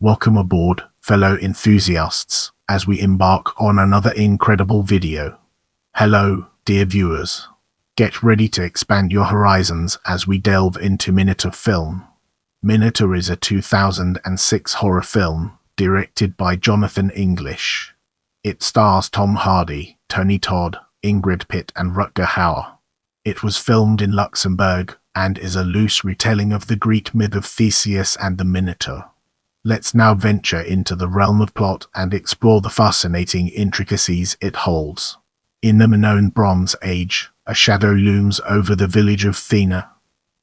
Welcome aboard, fellow enthusiasts, as we embark on another incredible video. Hello, dear viewers. Get ready to expand your horizons as we delve into Minotaur film. Minotaur is a 2006 horror film, directed by Jonathan English. It stars Tom Hardy, Tony Todd, Ingrid Pitt and Rutger Hauer. It was filmed in Luxembourg, and is a loose retelling of the Greek myth of Theseus and the Minotaur. Let's now venture into the realm of plot and explore the fascinating intricacies it holds. In the Minoan Bronze Age, a shadow looms over the village of Thena.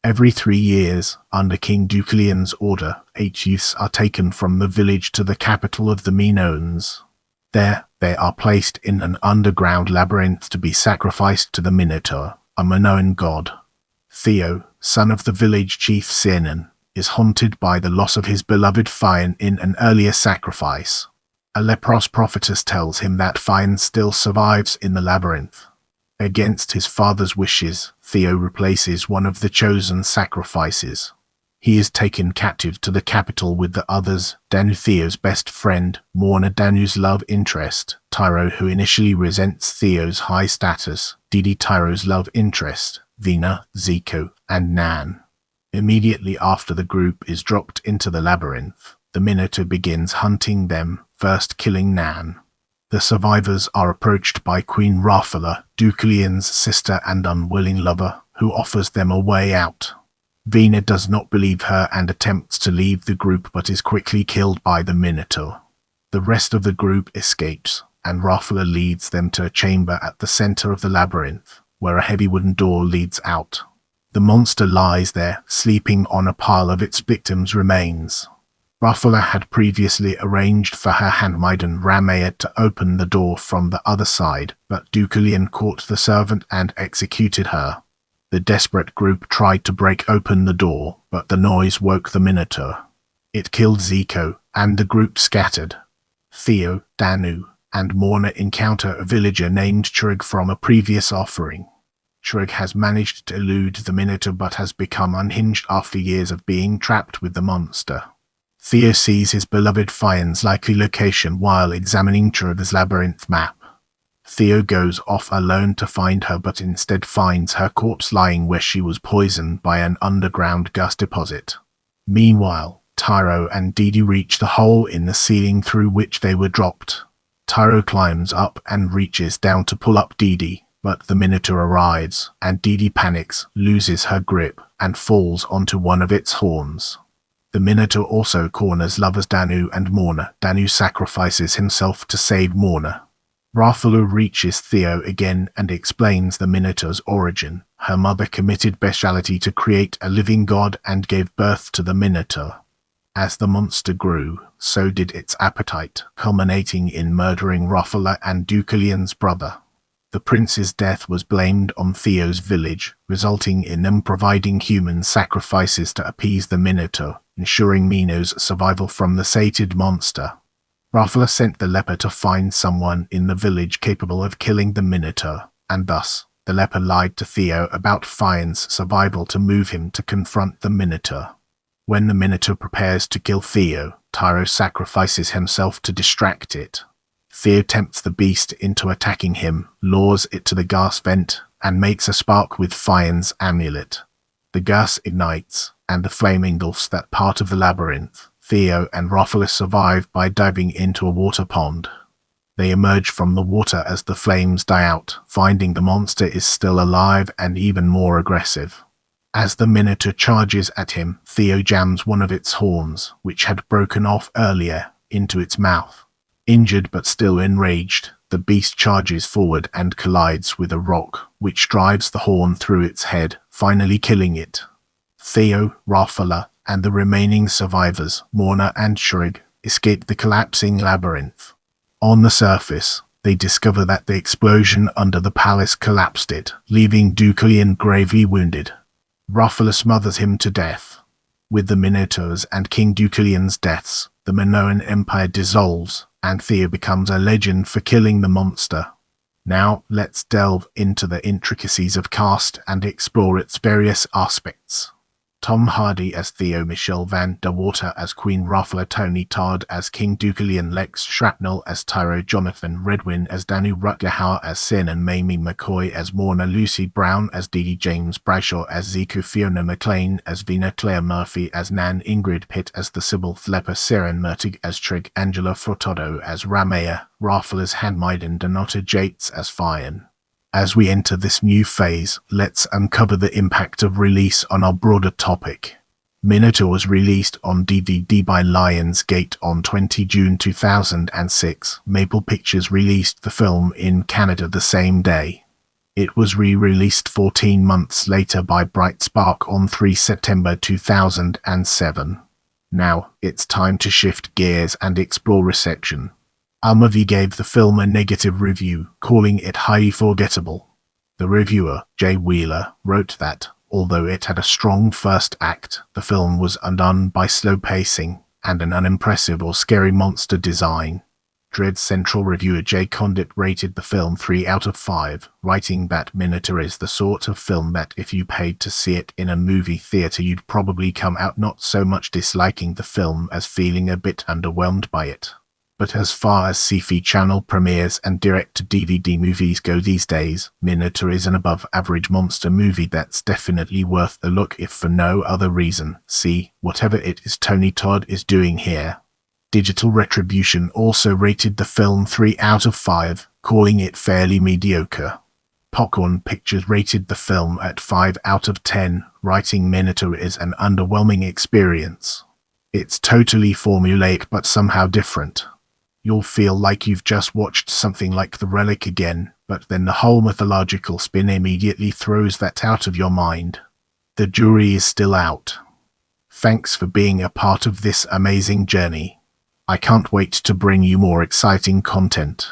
Every 3 years, under King Deucalion's order, 8 youths are taken from the village to the capital of the Minoans. There, they are placed in an underground labyrinth to be sacrificed to the Minotaur, a Minoan god. Theo, son of the village chief Sinan, is haunted by the loss of his beloved Phaon in an earlier sacrifice. A leprous prophetess tells him that Phaon still survives in the labyrinth. Against his father's wishes, Theo replaces one of the chosen sacrifices. He is taken captive to the capital with the others, Danu Theo's best friend, Morna Danu's love interest, Tyro who initially resents Theo's high status, Didi Tyro's love interest, Vina, Zico, and Nan. Immediately after the group is dropped into the labyrinth, the Minotaur begins hunting them, first killing Nan. The survivors are approached by Queen Rafala, Deucalion's sister and unwilling lover, who offers them a way out. Vina does not believe her and attempts to leave the group but is quickly killed by the Minotaur. The rest of the group escapes, and Rafala leads them to a chamber at the center of the labyrinth, where a heavy wooden door leads out. The monster lies there, sleeping on a pile of its victims' remains. Rafala had previously arranged for her handmaiden Ramea to open the door from the other side, but Deucalion caught the servant and executed her. The desperate group tried to break open the door, but the noise woke the Minotaur. It killed Zico, and the group scattered. Theo, Danu, and Morna encounter a villager named Trug from a previous offering. Trug has managed to elude the Minotaur but has become unhinged after years of being trapped with the monster. Theo sees his beloved Phaon's likely location while examining Trug's labyrinth map. Theo goes off alone to find her but instead finds her corpse lying where she was poisoned by an underground gas deposit. Meanwhile, Tyro and Didi reach the hole in the ceiling through which they were dropped. Tyro climbs up and reaches down to pull up Didi, but the Minotaur arrives, and Didi panics, loses her grip, and falls onto one of its horns. The Minotaur also corners lovers Danu and Morna. Danu sacrifices himself to save Morna. Rafala reaches Theo again and explains the Minotaur's origin. Her mother committed bestiality to create a living god and gave birth to the Minotaur. As the monster grew, so did its appetite, culminating in murdering Rafala and Deucalion's brother. The prince's death was blamed on Theo's village, resulting in them providing human sacrifices to appease the Minotaur, ensuring Mino's survival from the sated monster. Rafala sent the leper to find someone in the village capable of killing the Minotaur, and thus, the leper lied to Theo about Phaon's survival to move him to confront the Minotaur. When the Minotaur prepares to kill Theo, Tyro sacrifices himself to distract it. Theo tempts the beast into attacking him, lures it to the gas vent, and makes a spark with Phaon's amulet. The gas ignites, and the flame engulfs that part of the labyrinth. Theo and Rafala survive by diving into a water pond. They emerge from the water as the flames die out, finding the monster is still alive and even more aggressive. As the Minotaur charges at him, Theo jams one of its horns, which had broken off earlier, into its mouth. Injured but still enraged, the beast charges forward and collides with a rock, which drives the horn through its head, finally killing it. Theo, Rafala, and the remaining survivors, Morna and Trug, escape the collapsing labyrinth. On the surface, they discover that the explosion under the palace collapsed it, leaving Deucalion gravely wounded. Rafala smothers him to death. With the Minotaurs and King Deucalion's deaths, the Minoan Empire dissolves, and Theo becomes a legend for killing the monster. Now, let's delve into the intricacies of cast and explore its various aspects. Tom Hardy as Theo, Michelle Van Der Water as Queen Raffler, Tony Todd as King Deucalion, Lex Shrapnel as Tyro, Jonathan Redwin as Danu, Rutger Hauer as Sin and Mamie McCoy as Morna, Lucy Brown as Dee Dee, James Bradshaw as Ziku, Fiona McLean as Vina, Claire Murphy as Nan, Ingrid Pitt as the Sybil, Thlepper Siren Murtig as Trig, Angela Furtado as Ramaya, Raffle as Handmaiden, Donata Jates as Fion. As we enter this new phase, let's uncover the impact of release on our broader topic. Minotaur was released on DVD by Lionsgate on 20 June 2006. Maple Pictures released the film in Canada the same day. It was re-released 14 months later by Bright Spark on 3 September 2007. Now, it's time to shift gears and explore reception. Movie gave the film a negative review, calling it highly forgettable. The reviewer, Jay Wheeler, wrote that, although it had a strong first act, the film was undone by slow pacing and an unimpressive or scary monster design. Dread Central reviewer Jay Condit rated the film 3 out of 5, writing that Minotaur is the sort of film that if you paid to see it in a movie theater you'd probably come out not so much disliking the film as feeling a bit underwhelmed by it. But as far as sci-fi channel premieres and direct-to-DVD movies go these days, Minotaur is an above-average monster movie that's definitely worth a look if for no other reason. See, whatever it is Tony Todd is doing here. Digital Retribution also rated the film 3 out of 5, calling it fairly mediocre. Popcorn Pictures rated the film at 5 out of 10, writing Minotaur is an underwhelming experience. It's totally formulaic but somehow different. You'll feel like you've just watched something like The Relic again, but then the whole mythological spin immediately throws that out of your mind. The jury is still out. Thanks for being a part of this amazing journey. I can't wait to bring you more exciting content.